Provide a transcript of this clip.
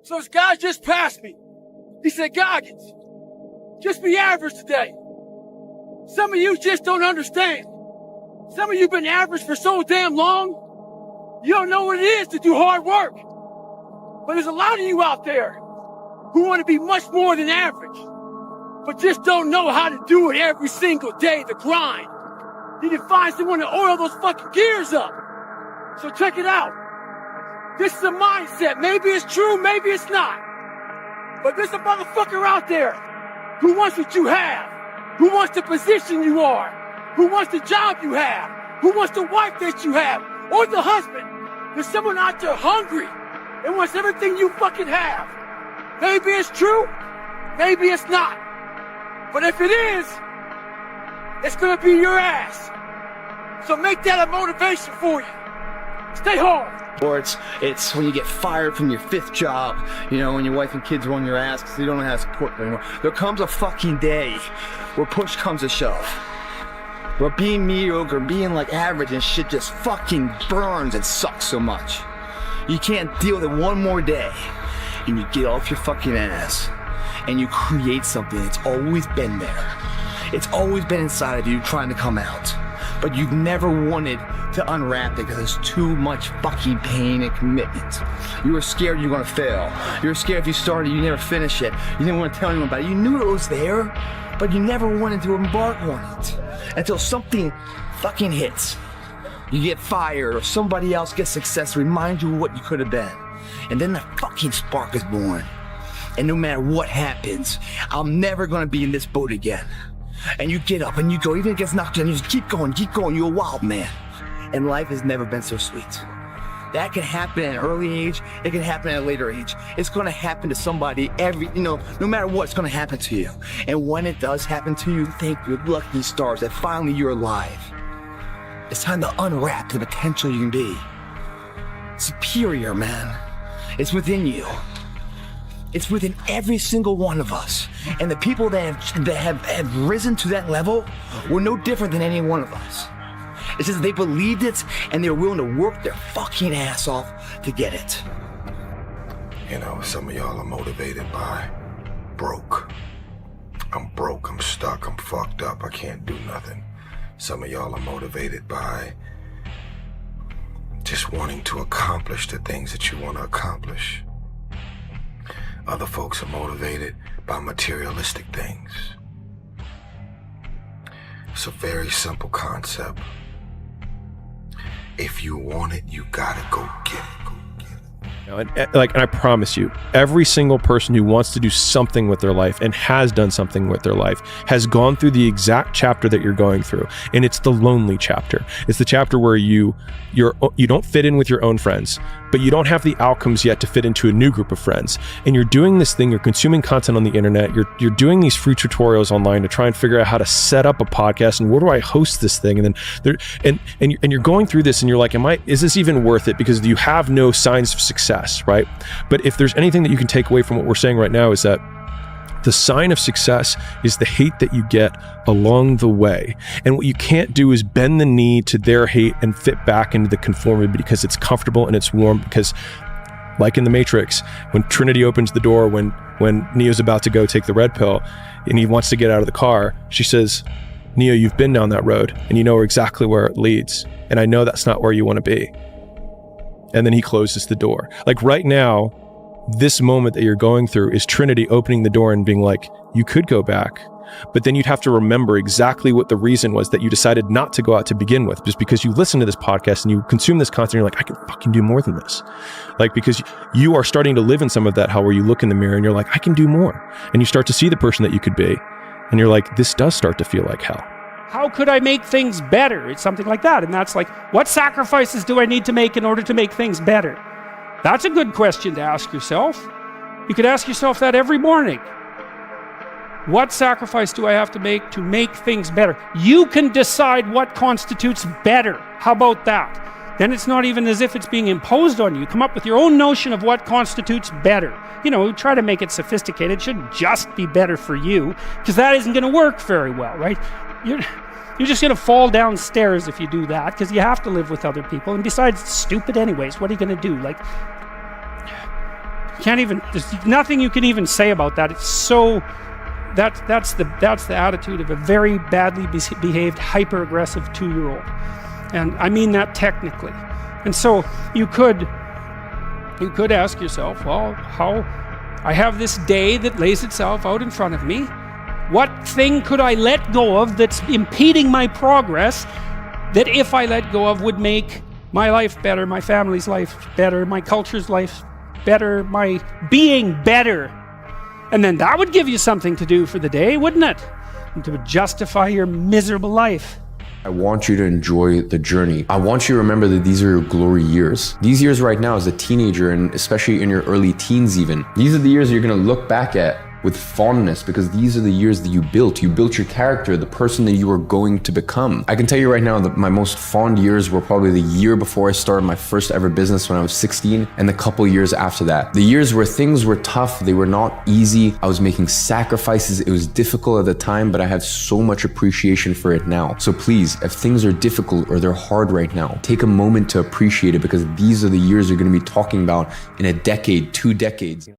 So this guy just passed me. He said, Goggins, just be average today. Some of you just don't understand. Some of you been average for so damn long, you don't know what it is to do hard work. But there's a lot of you out there who want to be much more than average, but just don't know how to do it every single day, the grind. You need to find someone to oil those fucking gears up. So check it out. This is a mindset. Maybe it's true, maybe it's not. But there's a motherfucker out there who wants what you have, who wants the position you are, who wants the job you have, who wants the wife that you have, or the husband. There's someone out there hungry and wants everything you fucking have. Maybe it's true, maybe it's not. But if it is, it's gonna be your ass. So make that a motivation for you. Stay hard. Or it's when you get fired from your 5th job, you know, when your wife and kids are on your ass because they don't know how to support you anymore. There comes a fucking day where push comes to shove. Where being mediocre, being like average and shit just fucking burns and sucks so much. You can't deal with it one more day. And you get off your fucking ass and you create something that's always been there. It's always been inside of you trying to come out. But you've never wanted to unwrap it because there's too much fucking pain and commitment. You were scared you were gonna fail. You were scared if you started, you never finish it. You didn't want to tell anyone about it. You knew it was there, but you never wanted to embark on it. Until something fucking hits. You get fired or somebody else gets success, remind you of what you could have been. And then the fucking spark is born. And no matter what happens, I'm never gonna be in this boat again. And you get up and you go, even if it gets knocked down, you just keep going, you're a wild man. And life has never been so sweet. That can happen at an early age, it can happen at a later age. It's gonna happen to somebody no matter what, it's gonna happen to you. And when it does happen to you, thank your lucky stars that finally you're alive. It's time to unwrap the potential you can be. Superior, man. It's within you. It's within every single one of us. And the people that have risen to that level were no different than any one of us. It's just they believed it and they were willing to work their fucking ass off to get it. You know, some of y'all are motivated by broke. I'm broke, I'm stuck, I'm fucked up, I can't do nothing. Some of y'all are motivated by just wanting to accomplish the things that you want to accomplish. Other folks are motivated by materialistic things. It's a very simple concept. If you want it, you gotta go get it. And I promise you, every single person who wants to do something with their life and has done something with their life has gone through the exact chapter that you're going through, and it's the lonely chapter. It's the chapter where you don't fit in with your own friends, but you don't have the outcomes yet to fit into a new group of friends. And you're doing this thing, you're consuming content on the internet, you're doing these free tutorials online to try and figure out how to set up a podcast and where do I host this thing, and then you're going through this and you're like, is this even worth it? Because you have no signs of success. Right? But if there's anything that you can take away from what we're saying right now, is that the sign of success is the hate that you get along the way. And what you can't do is bend the knee to their hate and fit back into the conformity because it's comfortable and it's warm. Because like in the Matrix, when Trinity opens the door, when Neo's about to go take the red pill and he wants to get out of the car, she says, Neo, you've been down that road and you know exactly where it leads. And I know that's not where you want to be. And then he closes the door. Like right now, this moment that you're going through is Trinity opening the door and being like, you could go back, but then you'd have to remember exactly what the reason was that you decided not to go out to begin with, just because you listen to this podcast and you consume this content, you're like, I can fucking do more than this. Like, because you are starting to live in some of that hell where you look in the mirror and you're like, I can do more. And you start to see the person that you could be. And you're like, this does start to feel like hell. How could I make things better? It's something like that. And that's like, what sacrifices do I need to make in order to make things better? That's a good question to ask yourself. You could ask yourself that every morning. What sacrifice do I have to make things better? You can decide what constitutes better. How about that? Then it's not even as if it's being imposed on you. Come up with your own notion of what constitutes better. You know, try to make it sophisticated. It shouldn't just be better for you, because that isn't going to work very well, right? You're just going to fall downstairs if you do that, because you have to live with other people. And besides, it's stupid anyways. What are you going to do? Like, There's nothing you can even say about that. It's so, that's the attitude of a very badly behaved, hyper-aggressive 2-year-old. And I mean that technically. And so you could ask yourself, well, I have this day that lays itself out in front of me. What thing could I let go of that's impeding my progress, that if I let go of would make my life better, my family's life better, my culture's life better, my being better? And then that would give you something to do for the day, wouldn't it? And to justify your miserable life. I want you to enjoy the journey. I want you to remember that these are your glory years. These years right now as a teenager, and especially in your early teens even, these are the years you're gonna look back at with fondness, because these are the years that you built. You built your character, the person that you are going to become. I can tell you right now that my most fond years were probably the year before I started my first ever business when I was 16, and the couple years after that. The years where things were tough, they were not easy. I was making sacrifices. It was difficult at the time, but I have so much appreciation for it now. So please, if things are difficult or they're hard right now, take a moment to appreciate it, because these are the years you're going to be talking about in a decade, 2 decades.